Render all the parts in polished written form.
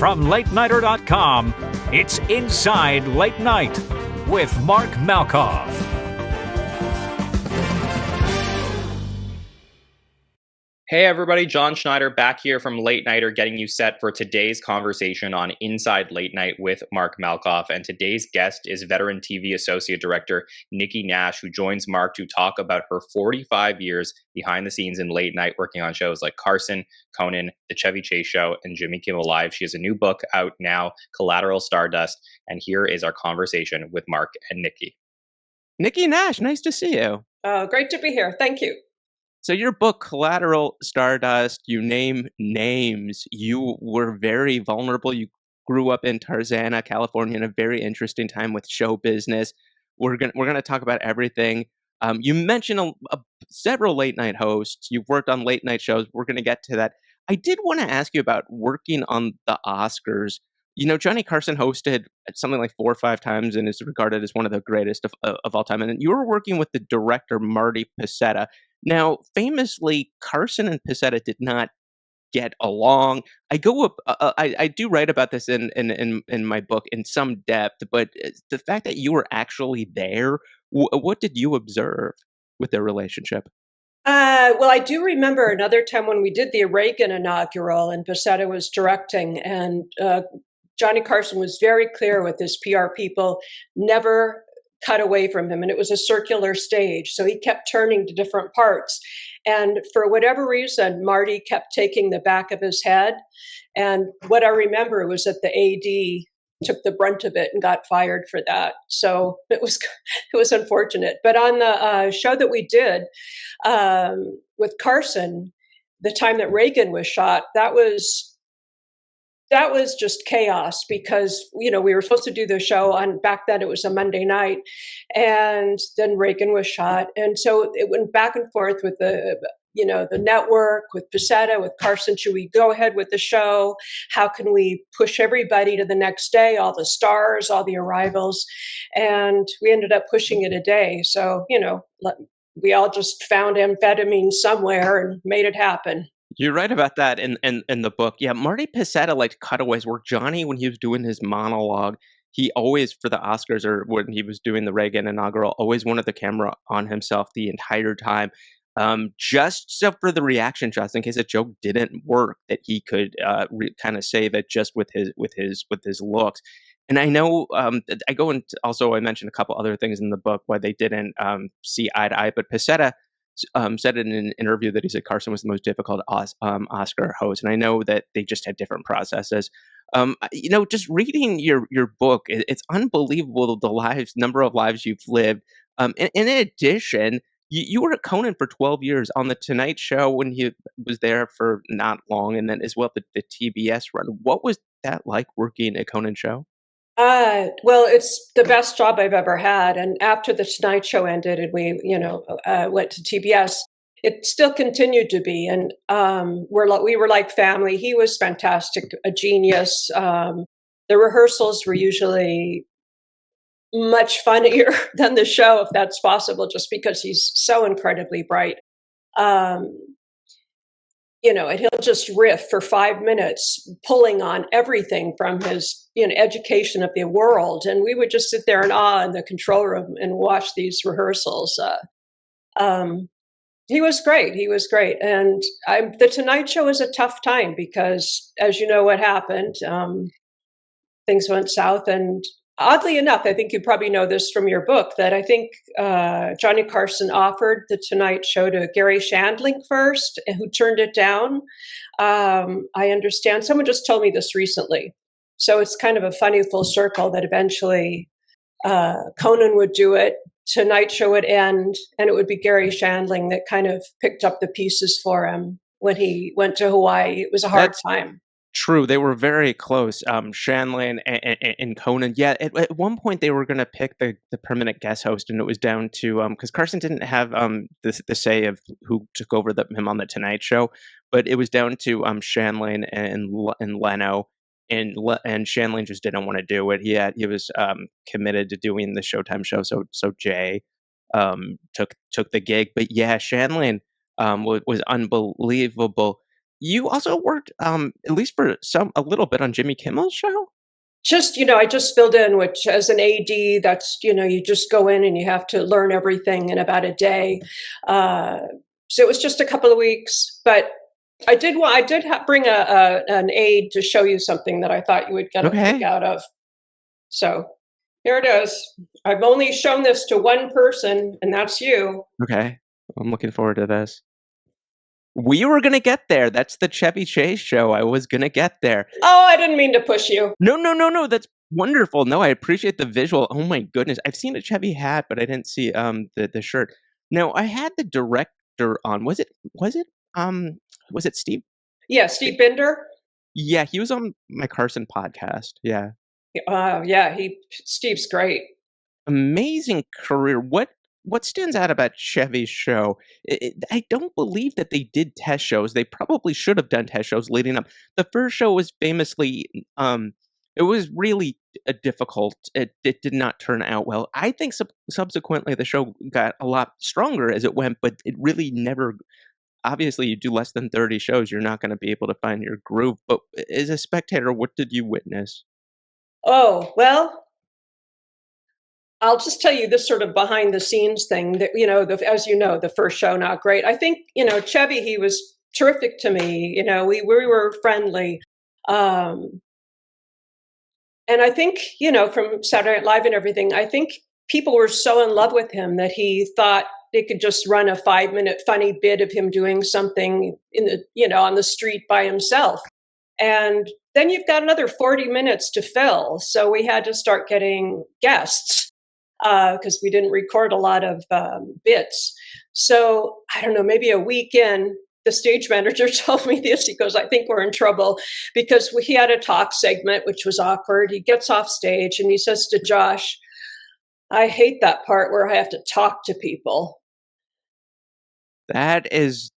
From LateNighter.com, it's Inside Late Night with Mark Malkoff. Hey everybody, John Schneider back here from LateNighter getting you set for today's conversation on Inside Late Night with Mark Malkoff. And today's guest is veteran TV Associate Director Nikki Nash, who joins Mark to talk about her 45 years behind the scenes in late night working on shows like Carson, Conan, The Chevy Chase Show, and Jimmy Kimmel Live. She has a new book out now, Collateral Stardust. And here is our conversation with Mark and Nikki. Nikki Nash, nice to see you. Great to be here. Thank you. So your book, Collateral Stardust, you name names. You were very vulnerable. You grew up in Tarzana, California, in a very interesting time with show business. We're gonna talk about everything. You mentioned several late night hosts. You've worked on late night shows. We're gonna get to that. I did want to ask you about working on the Oscars. You know, Johnny Carson hosted something like 4 or 5 times and is regarded as one of the greatest of all time. And you were working with the director, Marty Picetta. Now, famously, Carson and Picetta did not get along. I do write about this in my book in some depth, but the fact that you were actually there, what did you observe with their relationship? Well, I do remember another time when we did the Reagan inaugural and Picetta was directing, and Johnny Carson was very clear with his PR people, never cut away from him. And it was a circular stage. So he kept turning to different parts. And for whatever reason, Marty kept taking the back of his head. And what I remember was that the AD took the brunt of it and got fired for that. So it was unfortunate. But on the show that we did with Carson, the time that Reagan was shot, that was just chaos because, you know, we were supposed to do the show on, back then it was a Monday night, and then Reagan was shot. And so it went back and forth with the network, with Picetta, with Carson. Should we go ahead with the show? How can we push everybody to the next day, all the stars, all the arrivals? And we ended up pushing it a day. So, you know, we all just found amphetamine somewhere and made it happen. You're right about that in the book. Yeah, Marty Picetta liked cutaways where Johnny, when he was doing his monologue, he always, for the Oscars or when he was doing the Reagan inaugural, always wanted the camera on himself the entire time. Just so for the reaction shots, in case a joke didn't work, that he could kind of save it just with his looks. And I know I go into also I mentioned a couple other things in the book why they didn't see eye to eye, but Picetta said in an interview that he said Carson was the most difficult Oscar host, and I know that they just had different processes. You know, just reading your book, it's unbelievable the number of lives you've lived. In addition, you were at Conan for 12 years on the Tonight Show when he was there for not long, and then as well the TBS run. What was that like working at Conan show? Well, it's the best job I've ever had. And after the Tonight Show ended and we, went to TBS, it still continued to be. And we were like family. He was fantastic, a genius. The rehearsals were usually much funnier than the show, if that's possible, just because he's so incredibly bright. And he'll just riff for 5 minutes, pulling on everything from his, education of the world. And we would just sit there in awe in the control room and watch these rehearsals. He was great. He was great. And the Tonight Show is a tough time because, as you know, what happened, things went south. And oddly enough, I think you probably know this from your book, that I think Johnny Carson offered the Tonight Show to Gary Shandling first, who turned it down. I understand. Someone just told me this recently. So it's kind of a funny full circle that eventually Conan would do it, Tonight Show would end, and it would be Gary Shandling that kind of picked up the pieces for him when he went to Hawaii. It was a hard time. True, they were very close. Shanley and Conan. Yeah, at one point they were going to pick the permanent guest host, and it was down to because Carson didn't have the say of who took over him on the Tonight Show, but it was down to Shanley and Leno, and Shanley just didn't want to do it. He was committed to doing the Showtime show, so Jay took the gig. But yeah, Shanley was unbelievable. You also worked, at least for a little bit on Jimmy Kimmel's show? Just, I just filled in, which as an AD, that's, you just go in and you have to learn everything in about a day. So it was just a couple of weeks, but I did bring an aide to show you something that I thought you would get a kick Okay. out of. So here it is. I've only shown this to one person, and that's you. Okay. I'm looking forward to this. We were gonna get there. That's the Chevy Chase show. I was gonna get there. Oh, I didn't mean to push you. No, no, no, no. That's wonderful. No, I appreciate the visual. Oh my goodness. I've seen a Chevy hat, but I didn't see the shirt. No, I had the director on. Um was it Steve? Yeah, Steve Binder. Yeah, he was on my Carson podcast. Yeah. Yeah, Steve's great. Amazing career. What stands out about Chevy's show? I don't believe that they did test shows. They probably should have done test shows leading up. The first show was famously, it was really difficult. It did not turn out well. I think subsequently the show got a lot stronger as it went, but it really never. Obviously, you do less than 30 shows, you're not going to be able to find your groove. But as a spectator, what did you witness? Oh, well, I'll just tell you this sort of behind the scenes thing that, as you know, the first show, not great. I think, Chevy, he was terrific to me. We were friendly. And I think, from Saturday Night Live and everything, I think people were so in love with him that he thought they could just run a 5-minute funny bit of him doing something on the street by himself. And then you've got another 40 minutes to fill. So we had to start getting guests because we didn't record a lot of bits. So I don't know, maybe a week in, the stage manager told me this. He goes, I think we're in trouble because he had a talk segment, which was awkward. He gets off stage and he says to Josh, I hate that part where I have to talk to people. That is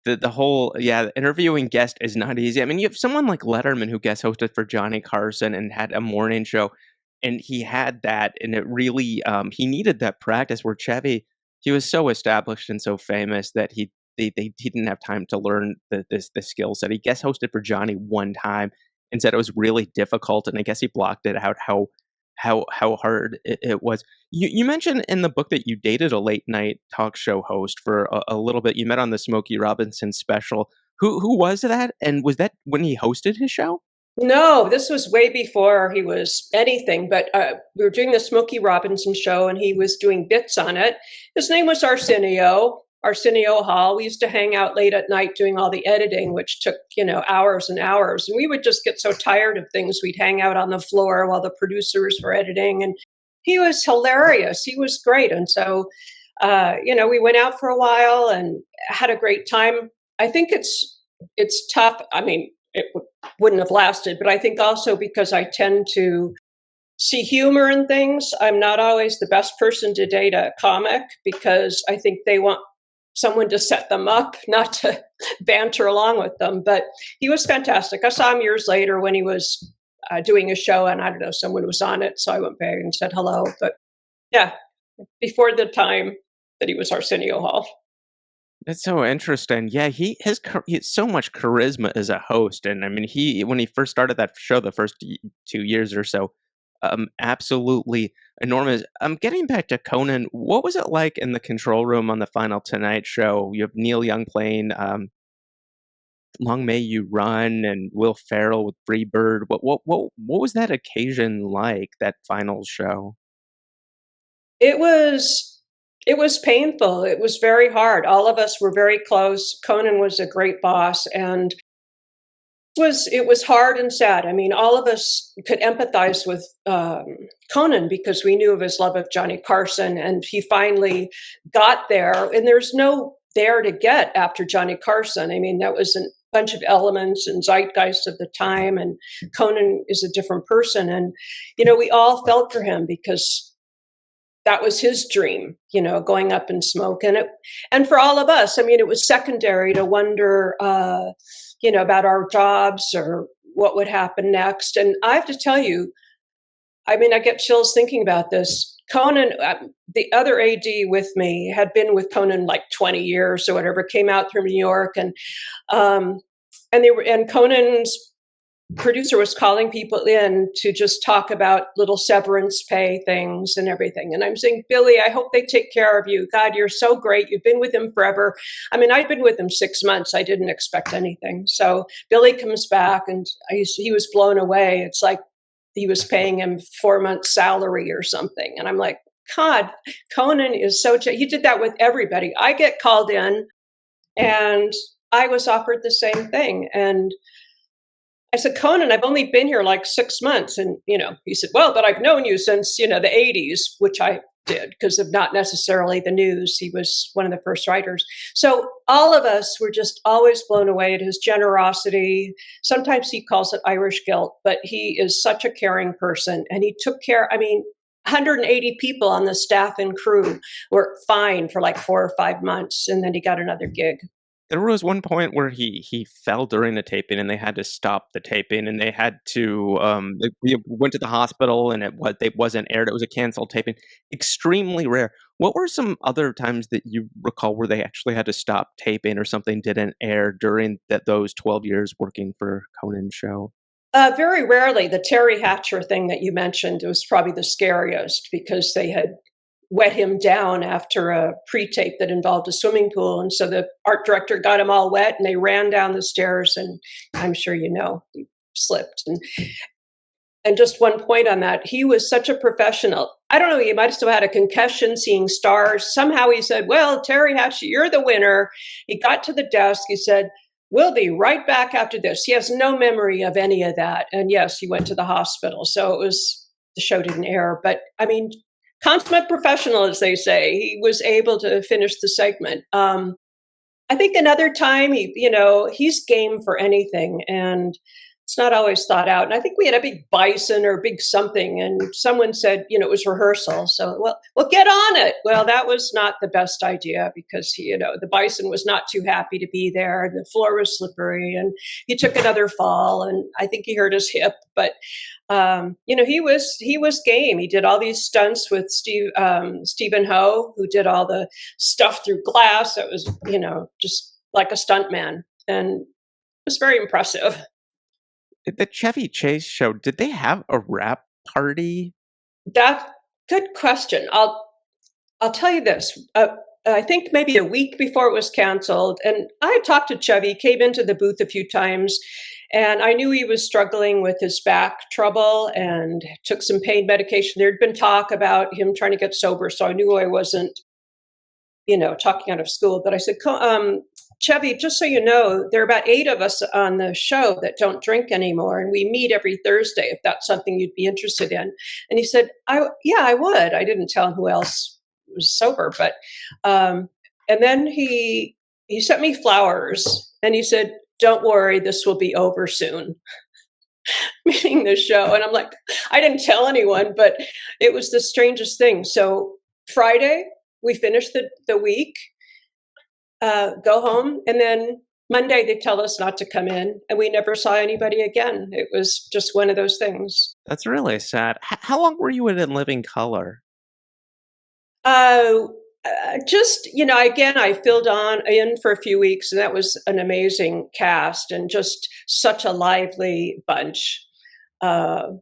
the whole interviewing guest is not easy. I mean, you have someone like Letterman who guest hosted for Johnny Carson and had a morning show, and he had that, and it really he needed that practice. Where Chevy, he was so established and so famous that he didn't have time to learn the skill set. He guest hosted for Johnny one time and said it was really difficult, and I guess he blocked it out how hard it was. You mentioned in the book that you dated a late night talk show host for a little bit. You met on the Smokey Robinson special. Who was that? And was that when he hosted his show? No, this was way before he was anything, but we were doing the Smokey Robinson show and he was doing bits on it. His name was Arsenio Hall. We used to hang out late at night doing all the editing, which took, hours and hours. And we would just get so tired of things. We'd hang out on the floor while the producers were editing. And he was hilarious. He was great. And so, we went out for a while and had a great time. I think it's tough. I mean, it wouldn't have lasted, but I think also because I tend to see humor in things, I'm not always the best person to date a comic because I think they want someone to set them up, not to banter along with them. But he was fantastic. I saw him years later when he was doing a show, and I don't know, someone was on it, so I went back and said hello. But yeah, before the time that he was Arsenio Hall. That's so interesting. Yeah, he has so much charisma as a host, and I mean, when he first started that show, the first 2 years or so, absolutely enormous. Getting back to Conan, what was it like in the control room on the final Tonight Show? You have Neil Young playing "Long May You Run" and Will Ferrell with Freebird. What was that occasion like? That final show? It was painful. It was very hard. All of us were very close. Conan was a great boss, and it was hard and sad. I mean, all of us could empathize with Conan because we knew of his love of Johnny Carson, and he finally got there. And there's no there to get after Johnny Carson. I mean, that was a bunch of elements and zeitgeist of the time, and Conan is a different person. And we all felt for him because that was his dream, going up in smoke. And for all of us, I mean, it was secondary to wonder, about our jobs or what would happen next. And I have to tell you, I mean, I get chills thinking about this. Conan, the other AD with me, had been with Conan like 20 years or whatever, came out from New York. And and Conan's producer was calling people in to just talk about little severance pay things and everything. And I'm saying, Billy, I hope they take care of you. God, you're so great. You've been with him forever. I mean, I'd been with him 6 months. I didn't expect anything. So Billy comes back and he was blown away. It's like he was paying him 4 months' salary or something. And I'm like, God, Conan is he did that with everybody. I get called in and I was offered the same thing. And I said, Conan, I've only been here like 6 months. And, he said, well, but I've known you since, the 80s, which I did because of not necessarily the news. He was one of the first writers. So all of us were just always blown away at his generosity. Sometimes he calls it Irish guilt, but he is such a caring person. And he took care, 180 people on the staff and crew were fine for like 4 or 5 months. And then he got another gig. There was one point where he fell during the taping, and they had to stop the taping, and they had to we went to the hospital, and it wasn't aired. It was a canceled taping. Extremely rare. What were some other times that you recall where they actually had to stop taping or something didn't air during those 12 years working for Conan's show? Very rarely. The Terry Hatcher thing that you mentioned was probably the scariest because they had wet him down after a pre-tape that involved a swimming pool. And so the art director got him all wet and they ran down the stairs and I'm sure he slipped. And just one point on that, he was such a professional. I don't know, he might have still had a concussion seeing stars. Somehow he said, well, Terry Hatcher, you're the winner. He got to the desk. He said, we'll be right back after this. He has no memory of any of that. And yes, he went to the hospital. So the show didn't air. But consummate professional, as they say, he was able to finish the segment. I think another time, he's game for anything, and it's not always thought out. And I think we had a big bison or a big something, and someone said, it was rehearsal. So, well, get on it. Well, that was not the best idea because the bison was not too happy to be there, and the floor was slippery, and he took another fall, and I think he hurt his hip, but. He was game. He did all these stunts with Stephen Ho, who did all the stuff through glass. That was, just like a stunt man, and it was very impressive. The Chevy Chase show, did they have a wrap party? Good question. I'll tell you this. I think maybe a week before it was canceled, and I had talked to Chevy, came into the booth a few times, and I knew he was struggling with his back trouble and took some pain medication. There'd been talk about him trying to get sober, so I knew I wasn't, talking out of school. But I said, Chevy, just so you know, there are about 8 of us on the show that don't drink anymore, and we meet every Thursday if that's something you'd be interested in. And he said, yeah, I would. I didn't tell him who else was sober, but and then he sent me flowers, and he said, don't worry, this will be over soon. Meaning the show. And I'm like, I didn't tell anyone, but it was the strangest thing. So Friday, we finished the week, go home, and then Monday they tell us not to come in, and we never saw anybody again. It was just one of those things. That's really sad. How long were you in Living Color? Again, I filled in for a few weeks, and that was an amazing cast and just such a lively bunch. Those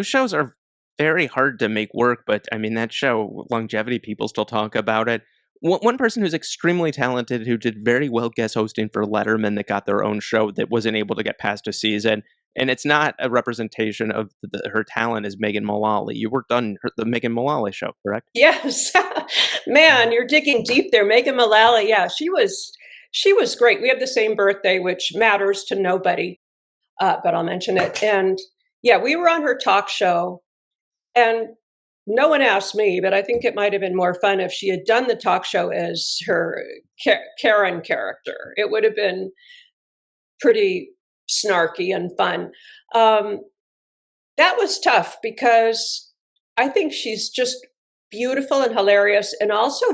shows are very hard to make work, but that show, longevity, people still talk about it. One person who's extremely talented, who did very well guest hosting for Letterman, that got their own show that wasn't able to get past a season. And it's not a representation of her talent, is Megan Mullally. You worked on the Megan Mullally show, correct? Yes. Man, you're digging deep there. Megan Mullally, yeah, she was great. We have the same birthday, which matters to nobody, but I'll mention it. And yeah, we were on her talk show, and no one asked me, but I think it might have been more fun if she had done the talk show as her Karen character. It would have been pretty snarky and fun. That was tough because I think she's just beautiful and hilarious, and also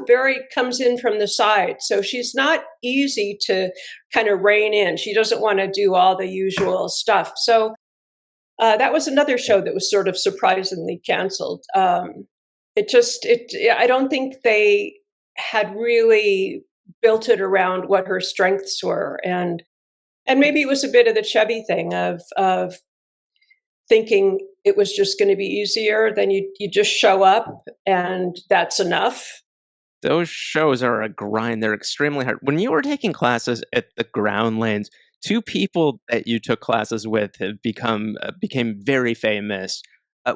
comes in from the side. So she's not easy to kind of rein in. She doesn't want to do all the usual stuff. So that was another show that was sort of surprisingly canceled. I don't think they had really built it around what her strengths were. And And maybe it was a bit of the Chevy thing of thinking it was just going to be easier. Then you just show up and that's enough. Those shows are a grind. They're extremely hard. When you were taking classes at the ground lanes, two people that you took classes with have became very famous.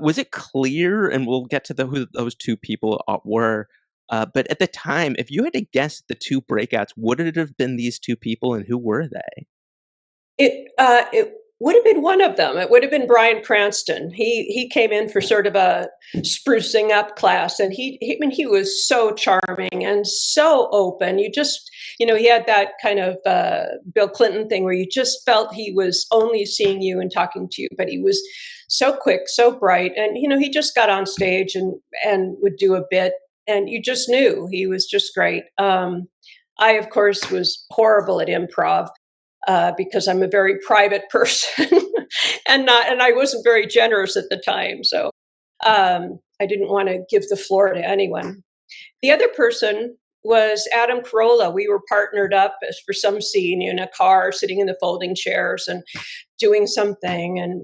Was it clear? And we'll get to who those two people were. But at the time, if you had to guess the two breakouts, would it have been these two people, and who were they? It would have been one of them. It would have been Bryan Cranston. He came in for sort of a sprucing up class, and he was so charming and so open. He had that kind of Bill Clinton thing where you just felt he was only seeing you and talking to you, but he was so quick, so bright, and he just got on stage and would do a bit, and you just knew he was just great. I, of course, was horrible at improv because I'm a very private person and I wasn't very generous at the time. So I didn't want to give the floor to anyone. The other person was Adam Carolla. We were partnered up for some scene in a car, sitting in the folding chairs and doing something. And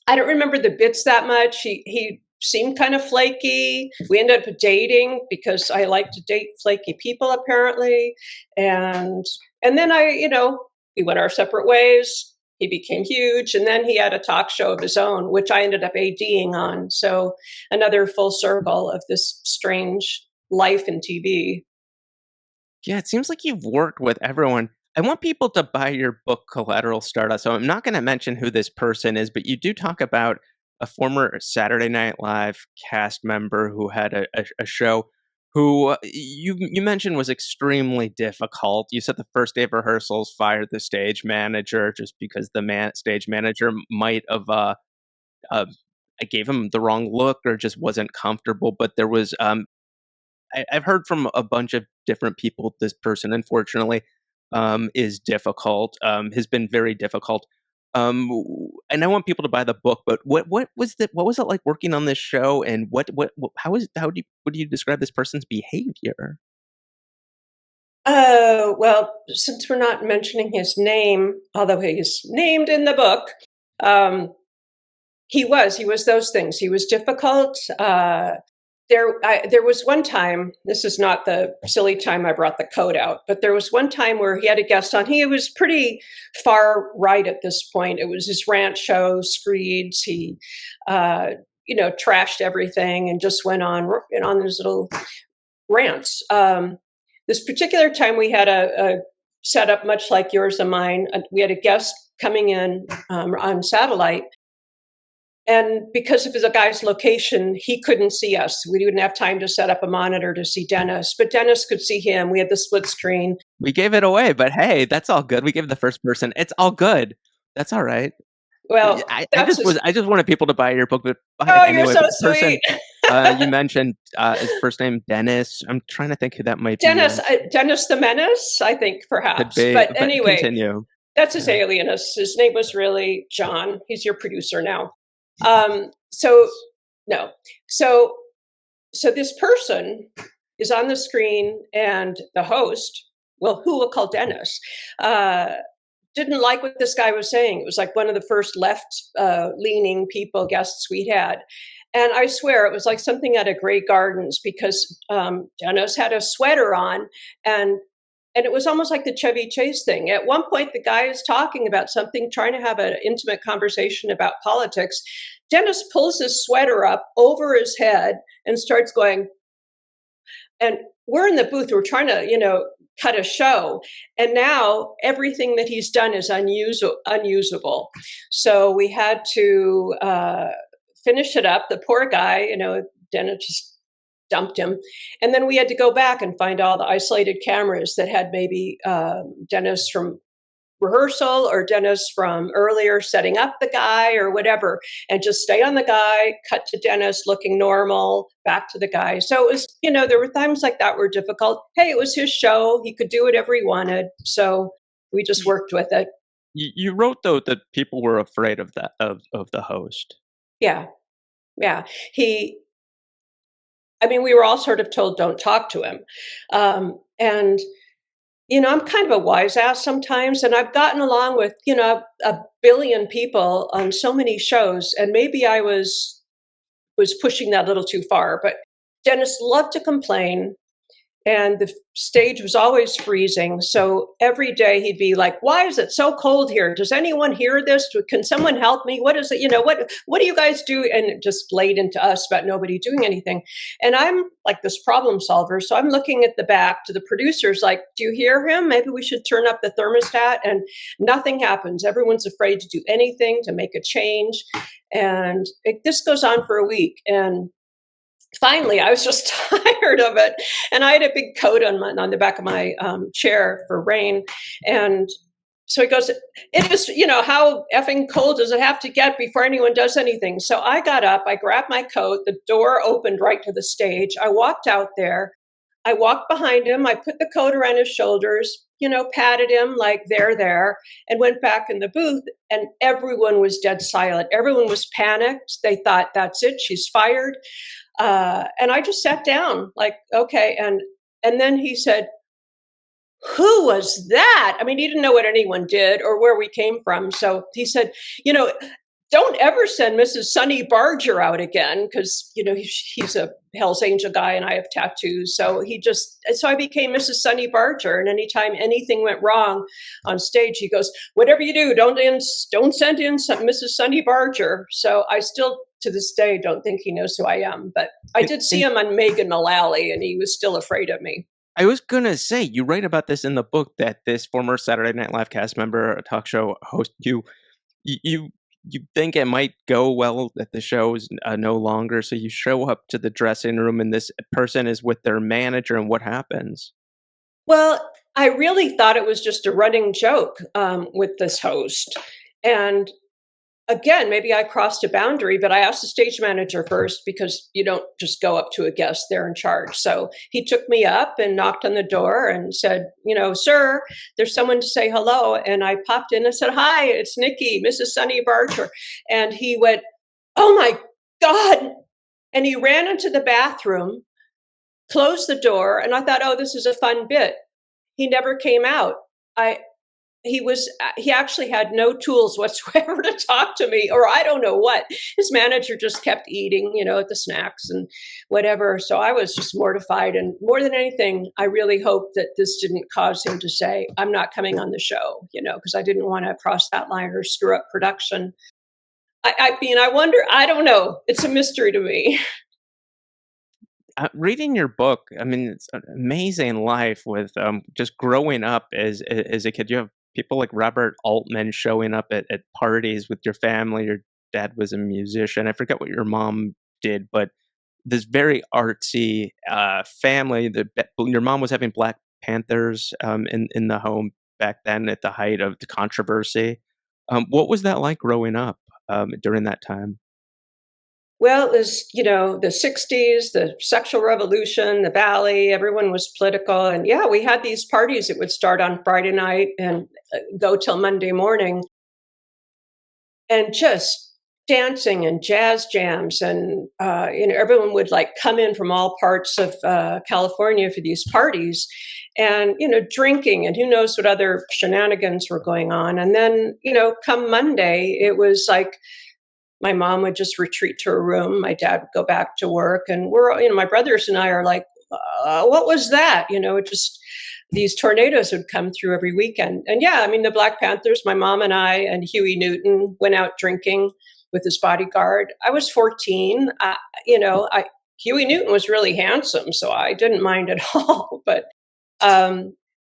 I don't remember the bits that much. He seemed kind of flaky. We ended up dating because I like to date flaky people, apparently. And then we went our separate ways. He became huge. And then he had a talk show of his own, which I ended up ADing on. So another full circle of this strange life in TV. Yeah, it seems like you've worked with everyone. I want people to buy your book, Collateral Stardust. So I'm not going to mention who this person is, but you do talk about a former Saturday Night Live cast member who had a show who you mentioned was extremely difficult. You said the first day of rehearsals fired the stage manager just because the stage manager might have uh, gave him the wrong look or just wasn't comfortable. But there was I've heard from a bunch of different people. This person, unfortunately, is difficult. Has been very difficult. And I want people to buy the book. But what was it like working on this show? And would you describe this person's behavior? Well, since we're not mentioning his name, although he's named in the book, um, he was those things. He was difficult. There was one time, this is not the silly time I brought the coat out, but there was one time where he had a guest on. He was pretty far right at this point. It was his rant show, Screeds. He, trashed everything and just went on these little rants. This particular time we had a setup much like yours and mine. We had a guest coming in on satellite. And because of the guy's location, he couldn't see us. We didn't have time to set up a monitor to see Dennis, but Dennis could see him. We had the split screen. We gave it away, but hey, that's all good. We gave the first person. It's all good. That's all right. Well, I just wanted people to buy your book, but buy oh, it anyway. you're so sweet. You mentioned his first name, Dennis. I'm trying to think who that might Dennis, be. Dennis the Menace, I think perhaps. Could be, but anyway, continue. That's his alias. His name was really John. He's your producer now. No. So this person is on the screen, and the host, well, who we'll call Dennis, didn't like what this guy was saying. It was like one of the first left-leaning guests we had. And I swear it was like something out of Grey Gardens because Dennis had a sweater on, and it was almost like the Chevy Chase thing. At one point, the guy is talking about something, trying to have an intimate conversation about politics. Dennis pulls his sweater up over his head and starts going, and we're in the booth, we're trying to, cut a show. And now everything that he's done is unusable. So we had to finish it up. The poor guy, Dennis just dumped him. And then we had to go back and find all the isolated cameras that had maybe Dennis from rehearsal or Dennis from earlier setting up the guy or whatever, and just stay on the guy, cut to Dennis looking normal, back to the guy. So it was, there were times like that were difficult. Hey, it was his show. He could do whatever he wanted. So we just worked with it. You wrote, though, that people were afraid of that, of the host. Yeah. We were all sort of told, don't talk to him. And I'm kind of a wise ass sometimes, and I've gotten along with, a billion people on so many shows, and maybe I was pushing that a little too far, but Dennis loved to complain, and the stage was always freezing. So every day he'd be like, "Why is it so cold here? Does anyone hear this? Can someone help me? What is it? What do you guys do?" And it just laid into us about nobody doing anything. And I'm like this problem solver, so I'm looking at the back to the producers, like, "Do you hear him? Maybe we should turn up the thermostat." And nothing happens. Everyone's afraid to do anything to make a change, and this goes on for a week. And finally, I was just tired of it, and I had a big coat on the back of my chair for rain, and so he goes, "It is, how effing cold does it have to get before anyone does anything?" So I got up, I grabbed my coat, the door opened right to the stage. I walked out there, I walked behind him, I put the coat around his shoulders, patted him like there, and went back in the booth. And everyone was dead silent. Everyone was panicked. They thought, "That's it, she's fired." And I just sat down, like, okay. And then he said, "Who was that?" I mean, he didn't know what anyone did or where we came from. So he said, you know, "Don't ever send Mrs. Sonny Barger out again," because he's a Hell's Angel guy and I have tattoos. So I became Mrs. Sonny Barger. And anytime anything went wrong on stage, he goes, "Whatever you do, don't send in Mrs. Sonny Barger." So I still, to this day, don't think he knows who I am. But I did see him on Megan Mullally, and he was still afraid of me. I was gonna say, you write about this in the book, that this former Saturday Night Live cast member, a talk show host, you you think it might go well that the show is no longer, so you show up to the dressing room and this person is with their manager, and what happens? Well, I really thought it was just a running joke with this host. And again, maybe I crossed a boundary, but I asked the stage manager first, because you don't just go up to a guest, they're in charge. So he took me up and knocked on the door and said, "Sir, there's someone to say hello." And I popped in and said, "Hi, it's Nikki, Mrs. Sonny Barger." And he went, "Oh my God." And he ran into the bathroom, closed the door, and I thought, "Oh, this is a fun bit." He never came out. I he actually had no tools whatsoever to talk to me, or I don't know what. His manager just kept eating, at the snacks and whatever. So I was just mortified. And more than anything, I really hope that this didn't cause him to say, "I'm not coming on the show," because I didn't want to cross that line or screw up production. I mean, I wonder, I don't know. It's a mystery to me. Reading your book, I mean, it's an amazing life with just growing up as a kid. You have people like Robert Altman showing up at parties with your family. Your dad was a musician. I forget what your mom did, but this very artsy family. Your mom was having Black Panthers in the home back then at the height of the controversy. What was that like growing up during that time? Well, it was, the 60s, the sexual revolution, the Valley, everyone was political. And yeah, we had these parties that would start on Friday night and go till Monday morning, and just dancing and jazz jams. And, everyone would like come in from all parts of California for these parties, and, drinking, and who knows what other shenanigans were going on. And then, come Monday, it was like, my mom would just retreat to her room. My dad would go back to work, and my brothers and I are like, "What was that?" It just, these tornadoes would come through every weekend. And yeah, I mean, the Black Panthers, my mom and I and Huey Newton went out drinking with his bodyguard. I was 14. Huey Newton was really handsome, so I didn't mind at all. But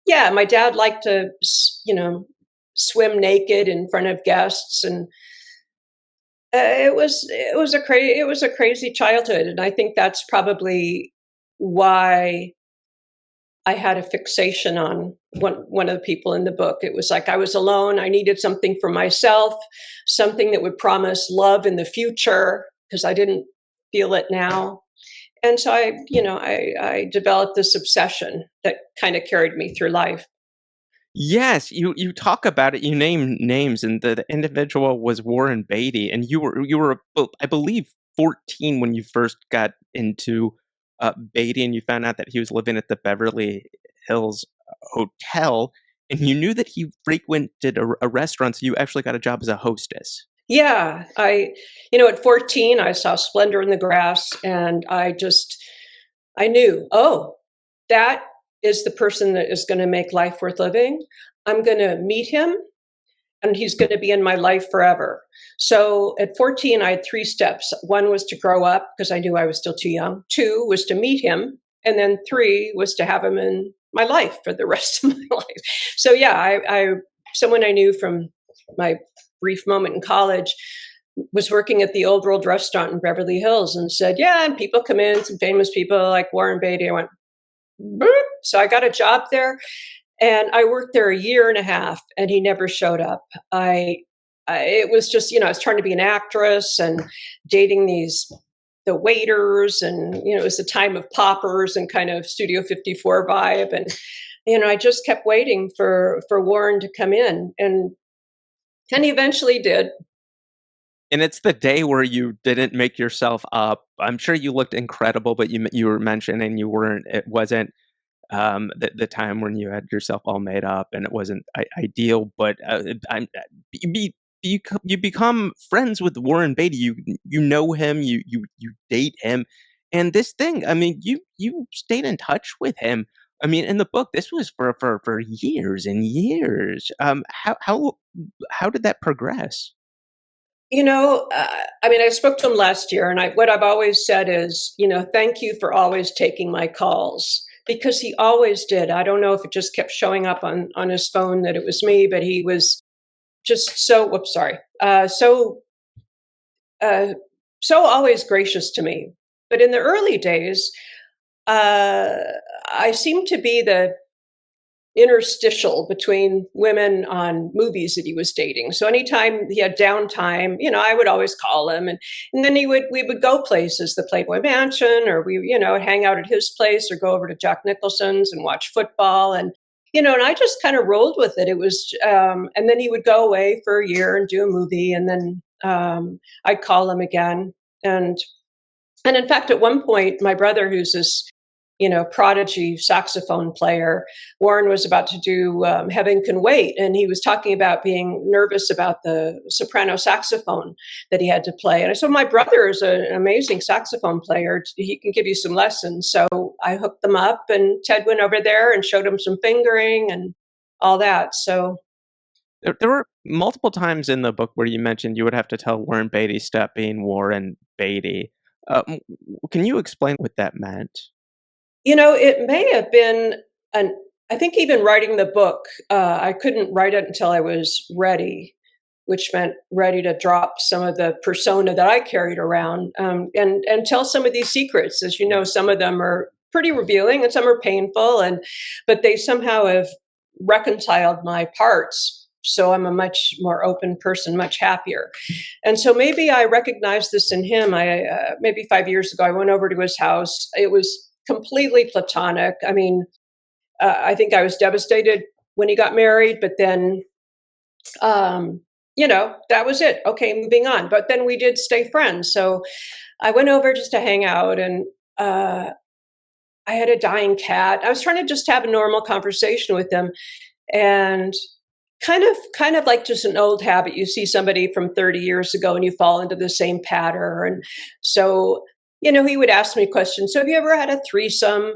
yeah, my dad liked to, swim naked in front of guests. And it was a crazy childhood, and I think that's probably why I had a fixation on one of the people in the book. It was like I was alone. I needed something for myself, something that would promise love in the future, because I didn't feel it now. And so I developed this obsession that kind of carried me through life. Yes, you talk about it. You name names, and the individual was Warren Beatty, and you were I believe 14 when you first got into Beatty, and you found out that he was living at the Beverly Hills hotel, and you knew that he frequented a restaurant, so you actually got a job as a hostess. Yeah, at 14, I saw Splendor in the Grass, and I knew, oh, that is the person that is going to make life worth living. I'm going to meet him, and he's going to be in my life forever. So at 14, I had 3 steps. One was to grow up because I knew I was still too young. 2 was to meet him. And then 3 was to have him in my life for the rest of my life. So yeah, someone I knew from my brief moment in college was working at the Old World restaurant in Beverly Hills and said, yeah, and people come in, some famous people like Warren Beatty. I went, boop. So I got a job there. And I worked there a year and a half, and he never showed up. It was just, I was trying to be an actress and dating the waiters, and it was the time of poppers and kind of Studio 54 vibe, and I just kept waiting for Warren to come in, and he eventually did. And it's the day where you didn't make yourself up. I'm sure you looked incredible, but you were mentioning you weren't. It wasn't the time when you had yourself all made up, and it wasn't ideal. But you become friends with Warren Beatty. You know him. You date him, and this thing. I mean, you stayed in touch with him. I mean, in the book, this was for years and years. How did that progress? I spoke to him last year, and what I've always said is, thank you for always taking my calls, because he always did. I don't know if it just kept showing up on his phone that it was me, but he was just so always gracious to me. But in the early days, I seemed to be the interstitial between women on movies that he was dating. So anytime he had downtime, I would always call him, and then we would go places, the Playboy Mansion, or we, hang out at his place or go over to Jack Nicholson's and watch football. And, and I just kind of rolled with it. It was, and then he would go away for a year and do a movie. And then I'd call him again. And in fact, at one point, my brother, who's this prodigy saxophone player, Warren was about to do Heaven Can Wait, and he was talking about being nervous about the soprano saxophone that he had to play. And I said, my brother is an amazing saxophone player. He can give you some lessons. So I hooked them up, and Ted went over there and showed him some fingering and all that. So there were multiple times in the book where you mentioned you would have to tell Warren Beatty, stop being Warren Beatty. Can you explain what that meant? It may have been I think even writing the book, I couldn't write it until I was ready, which meant ready to drop some of the persona that I carried around, and tell some of these secrets. As you know, some of them are pretty revealing and some are painful, but they somehow have reconciled my parts. So I'm a much more open person, much happier. And so maybe I recognized this in him. Maybe 5 years ago, I went over to his house. It was completely platonic. I mean, I think I was devastated when he got married, but then, that was it. Okay, moving on. But then we did stay friends. So I went over just to hang out, and I had a dying cat. I was trying to just have a normal conversation with him, and kind of like just an old habit. You see somebody from 30 years ago and you fall into the same pattern. And so, he would ask me questions. So have you ever had a threesome?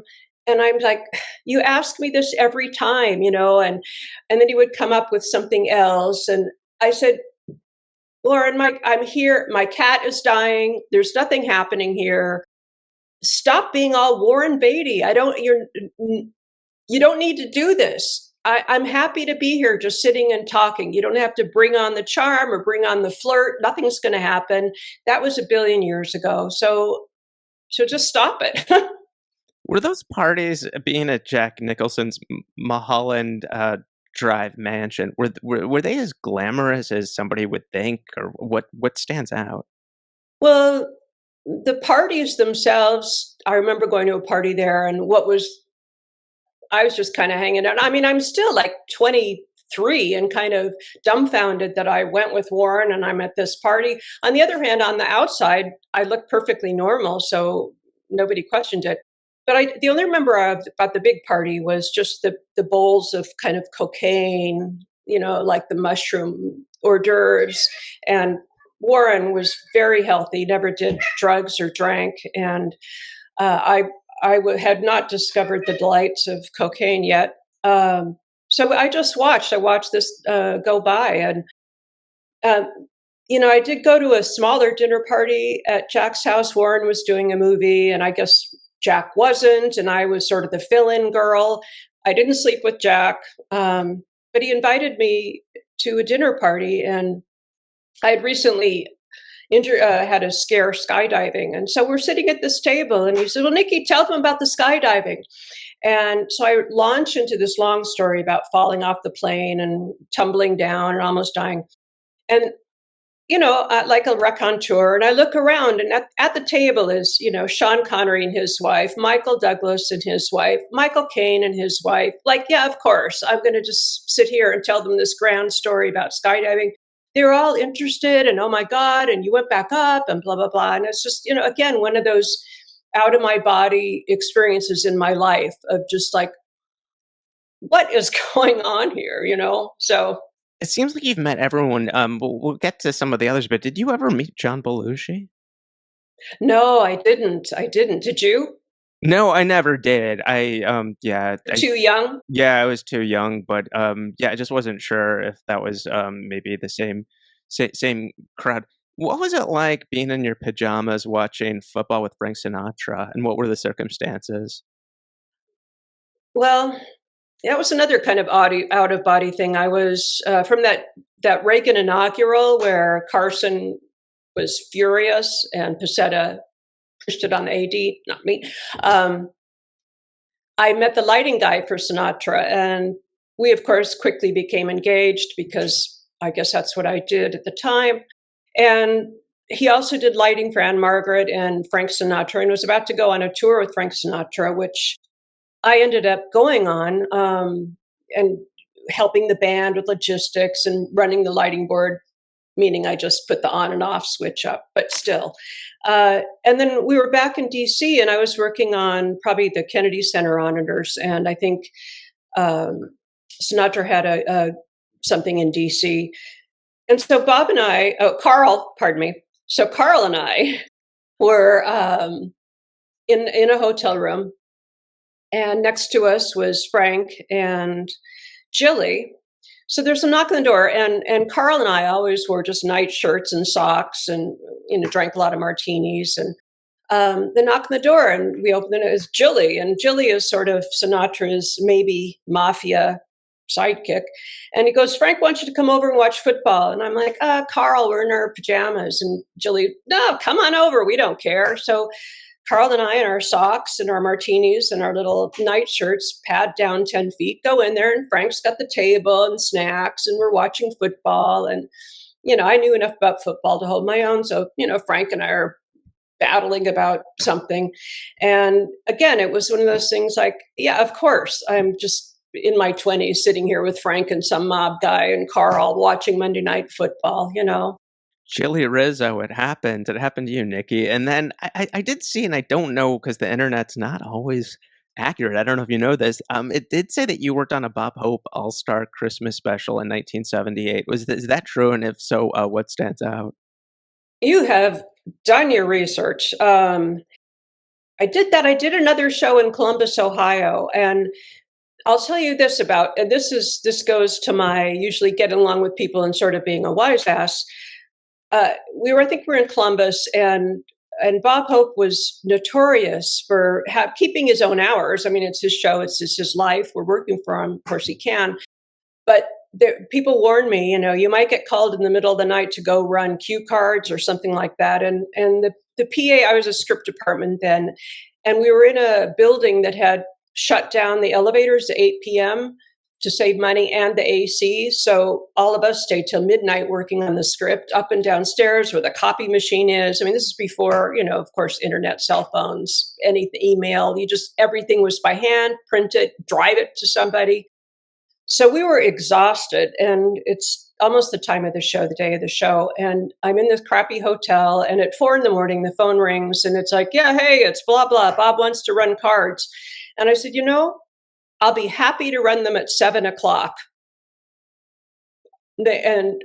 And I'm like, you ask me this every time, and then he would come up with something else. And I said, Lauren, I'm here. My cat is dying. There's nothing happening here. Stop being all Warren Beatty. You don't need to do this. I'm happy to be here just sitting and talking. You don't have to bring on the charm or bring on the flirt. Nothing's going to happen. That was a billion years ago. So just stop it. Were those parties being at Jack Nicholson's Mulholland Drive mansion, were they as glamorous as somebody would think, or what stands out? Well, the parties themselves, I remember going to a party there, and I was just kind of hanging out. I mean, I'm still like 23 and kind of dumbfounded that I went with Warren and I'm at this party. On the other hand, on the outside, I look perfectly normal, so nobody questioned it. the only remember about the big party was just the bowls of kind of cocaine, like the mushroom hors d'oeuvres. And Warren was very healthy, never did drugs or drank. And had not discovered the delights of cocaine yet. So I just watched. I watched this go by. And um, I did go to a smaller dinner party at Jack's house. Warren was doing a movie, and I guess Jack wasn't, and I was sort of the fill-in girl. I didn't sleep with Jack, but he invited me to a dinner party, and I had recently had a scare skydiving. And so we're sitting at this table, and he said, well, Nikki, tell them about the skydiving. And so I launch into this long story about falling off the plane and tumbling down and almost dying. And like a raconteur, and I look around, and at the table is, Sean Connery and his wife, Michael Douglas and his wife, Michael Caine and his wife. Like, yeah, of course, I'm going to just sit here and tell them this grand story about skydiving. They're all interested, and oh my God, and you went back up, and blah, blah, blah. And it's just, again, one of those out of my body experiences in my life of just like, what is going on here, So It seems like you've met everyone. We'll get to some of the others, but did you ever meet John Belushi? no, I didn't. Did you? No, I never did. Too young? Yeah, I was too young, but yeah, I just wasn't sure if that was maybe the same crowd. What was it like being in your pajamas watching football with Frank Sinatra, and what were the circumstances? Well, that was another kind of out of body thing. I was from that Reagan inaugural where Carson was furious and Pacetta pushed it on the AD, not me. I met the lighting guy for Sinatra, and we, of course, quickly became engaged because I guess that's what I did at the time. And he also did lighting for Anne Margaret and Frank Sinatra, and was about to go on a tour with Frank Sinatra, which I ended up going on and helping the band with logistics and running the lighting board, meaning I just put the on and off switch up, but still. And then we were back in DC, and I was working on probably the Kennedy Center honors. And I think Sinatra had something in DC. And so Carl and I were in a hotel room, and next to us was Frank and Jilly. So there's a knock on the door, and Carl and I always wore just night shirts and socks, and drank a lot of martinis. And the knock on the door, and we opened it. It was Jilly, and Jilly is sort of Sinatra's maybe mafia sidekick. And he goes, Frank wants you to come over and watch football. And I'm like, Carl, we're in our pajamas. And Jilly, no, come on over. We don't care. So Carl and I, in our socks and our martinis and our little night shirts, pad down 10 feet, go in there, and Frank's got the table and snacks, and we're watching football. And, I knew enough about football to hold my own. So, Frank and I are battling about something. And again, it was one of those things like, yeah, of course, I'm just in my 20s sitting here with Frank and some mob guy and Carl watching Monday Night Football, Chili Rizzo, it happened. It happened to you, Nikki. And then I did see, and I don't know because the internet's not always accurate. I don't know if you know this. It did say that you worked on a Bob Hope All-Star Christmas special in 1978. Is that true? And if so, what stands out? You have done your research. I did that. I did another show in Columbus, Ohio, and I'll tell you this and this goes to my usually getting along with people and sort of being a wise ass. I think we were in Columbus, and Bob Hope was notorious for keeping his own hours. I mean, it's his show, it's his life. We're working for him, of course he can. But people warned me, you might get called in the middle of the night to go run cue cards or something like that. And the PA, I was a script department then, and we were in a building that had shut down the elevators at 8 p.m. to save money and the AC. So all of us stayed till midnight working on the script up and downstairs where the copy machine is. I mean, this is before, of course, internet, cell phones, email. Everything was by hand, print it, drive it to somebody. So we were exhausted, and it's almost the time of the show, the day of the show. And I'm in this crappy hotel, and at 4 a.m, the phone rings, and it's like, yeah, hey, it's blah, blah. Bob wants to run cards. And I said, I'll be happy to run them at 7 o'clock. And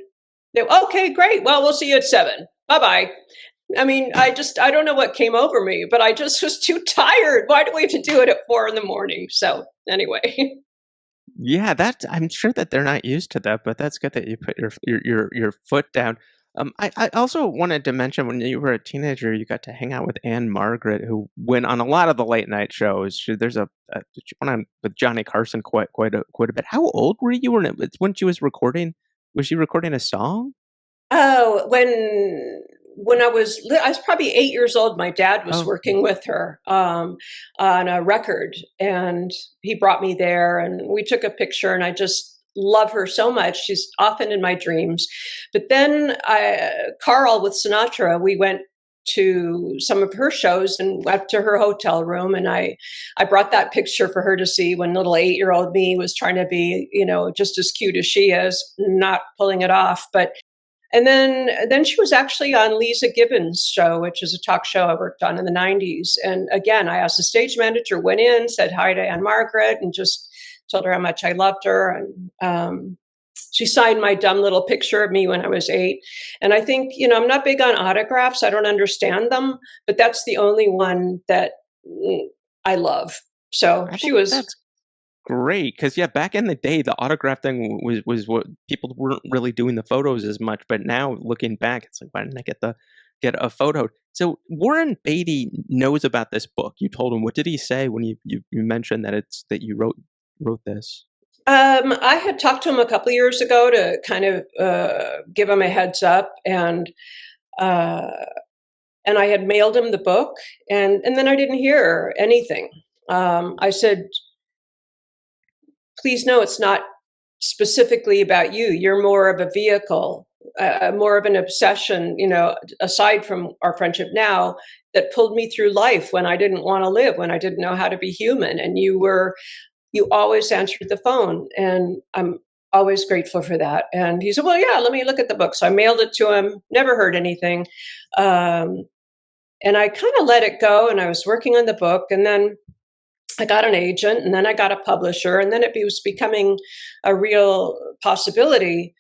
they, okay, great. Well, we'll see you at 7. Bye bye. I mean, I don't know what came over me, but I just was too tired. Why do we have to do it at 4 a.m? So anyway. Yeah, I'm sure that they're not used to that, but that's good that you put your foot down. I also wanted to mention when you were a teenager, you got to hang out with Anne Margaret, who went on a lot of the late night shows. There's she went on with Johnny Carson quite a bit. How old were you when she was recording? Was she recording a song? Oh, when I was probably 8 years old. My dad was Oh, working with her on a record, and he brought me there, and we took a picture. And I just love her so much. She's often in my dreams. But then Carl with Sinatra, we went to some of her shows and went to her hotel room, and I brought that picture for her to see when little 8-year-old me was trying to be, just as cute as she is, not pulling it off. But and then she was actually on Lisa Gibbons' show, which is a talk show I worked on in the 90s. And again, I asked the stage manager, went in, said hi to Anne Margaret, and just told her how much I loved her. And she signed my dumb little picture of me when I was 8. And I think, I'm not big on autographs. I don't understand them, but that's the only one that I love. So I she think was. that's great, because yeah, back in the day, the autograph thing was what people weren't really doing the photos as much. But now looking back, it's like, why didn't I get a photo? So Warren Beatty knows about this book. You told him. What did he say when you mentioned that you wrote this? I had talked to him a couple of years ago to kind of give him a heads up, uh, and I had mailed him the book, and then I didn't hear anything. I said, please know it's not specifically about you. You're more of a vehicle, more of an obsession, aside from our friendship now, that pulled me through life when I didn't want to live, when I didn't know how to be human. And you always answered the phone. And I'm always grateful for that. And he said, well, yeah, let me look at the book. So I mailed it to him, never heard anything. And I kind of let it go. And I was working on the book. And then I got an agent, and then I got a publisher, and then it was becoming a real possibility.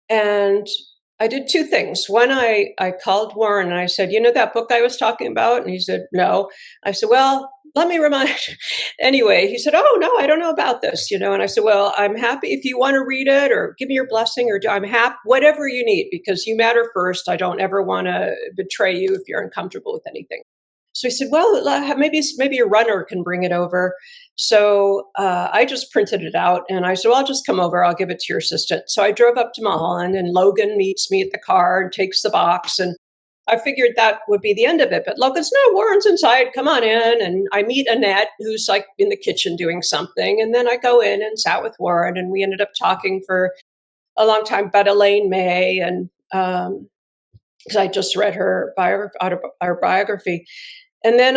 And I did two things. One, I called Warren and I said, that book I was talking about? And he said, no. I said, well, let me remind you. Anyway, he said, oh, no, I don't know about this, And I said, well, I'm happy if you want to read it or give me your blessing, or I'm happy, whatever you need, because you matter first. I don't ever want to betray you if you're uncomfortable with anything. So he said, well, maybe a runner can bring it over. So I just printed it out, and I said, well, I'll just come over. I'll give it to your assistant. So I drove up to Mulholland, and Logan meets me at the car and takes the box. And I figured that would be the end of it. But Logan's, no, Warren's inside. Come on in. And I meet Annette, who's like in the kitchen doing something. And then I go in and sat with Warren, and we ended up talking for a long time about Elaine May. And because I just read her autobiography. And then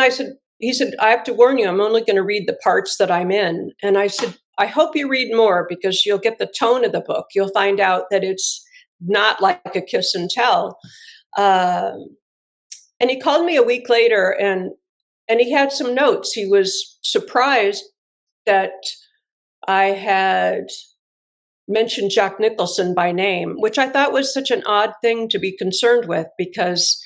he said, I have to warn you, I'm only going to read the parts that I'm in. And I said, I hope you read more, because you'll get the tone of the book. You'll find out that it's not like a kiss and tell. And he called me a week later, and he had some notes. He was surprised that I had mentioned Jack Nicholson by name, which I thought was such an odd thing to be concerned with, because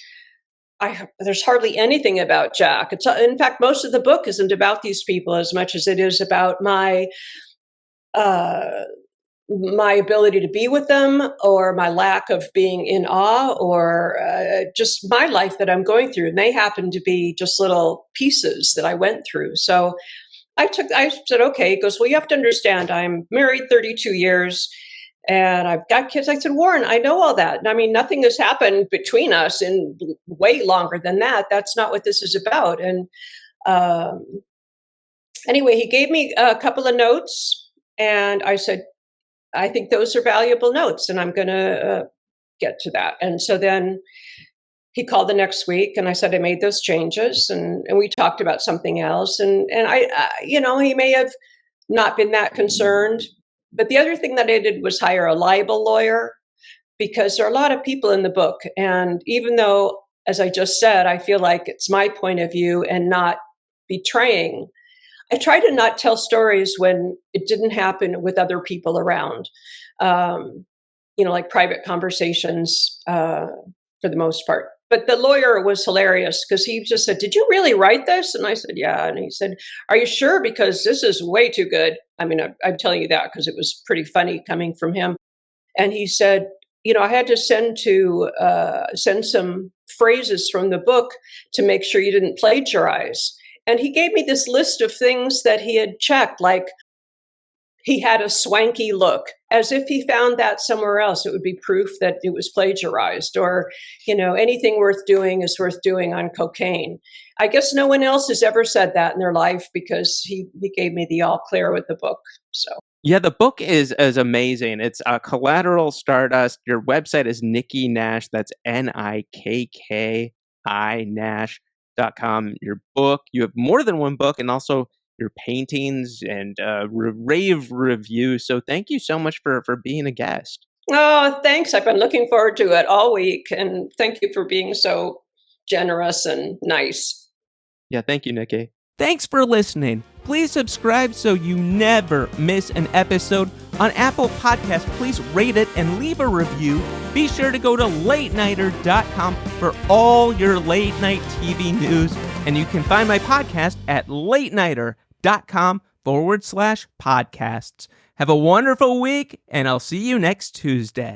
there's hardly anything about Jack. In fact, most of the book isn't about these people as much as it is about my ability to be with them, or my lack of being in awe, or just my life that I'm going through. And they happen to be just little pieces that I went through. So I said, okay. He goes, well, you have to understand, I'm married 32 years. And I've got kids. I said, Warren, I know all that. I mean, nothing has happened between us in way longer than that. That's not what this is about. And anyway, he gave me a couple of notes, and I said, I think those are valuable notes, and I'm going to get to that. And so then he called the next week, and I said, I made those changes, and we talked about something else. And I he may have not been that concerned, But the other thing that I did was hire a libel lawyer, because there are a lot of people in the book. And even though, as I just said, I feel like it's my point of view and not betraying, I try to not tell stories when it didn't happen with other people around, like private conversations for the most part. But the lawyer was hilarious because he just said, "Did you really write this?" And I said, "Yeah." And he said, "Are you sure? Because this is way too good." I mean, I'm telling you that because it was pretty funny coming from him. And he said, I had to send some phrases from the book to make sure you didn't plagiarize. And he gave me this list of things that he had checked, like he had a swanky look, as if he found that somewhere else. It would be proof that it was plagiarized, or, anything worth doing is worth doing on cocaine. I guess no one else has ever said that in their life because he gave me the all clear with the book. So. Yeah, the book is amazing. It's Collateral Stardust. Your website is Nikki Nash. That's Nikki Nash.com. Your book, you have more than one book, and also your paintings and rave reviews. So thank you so much for being a guest. Oh, thanks. I've been looking forward to it all week. And thank you for being so generous and nice. Yeah, thank you, Nikki. Thanks for listening. Please subscribe so you never miss an episode. On Apple Podcasts, please rate it and leave a review. Be sure to go to LateNighter.com for all your late night TV news. And you can find my podcast at LateNighter.com/podcasts. Have a wonderful week, and I'll see you next Tuesday.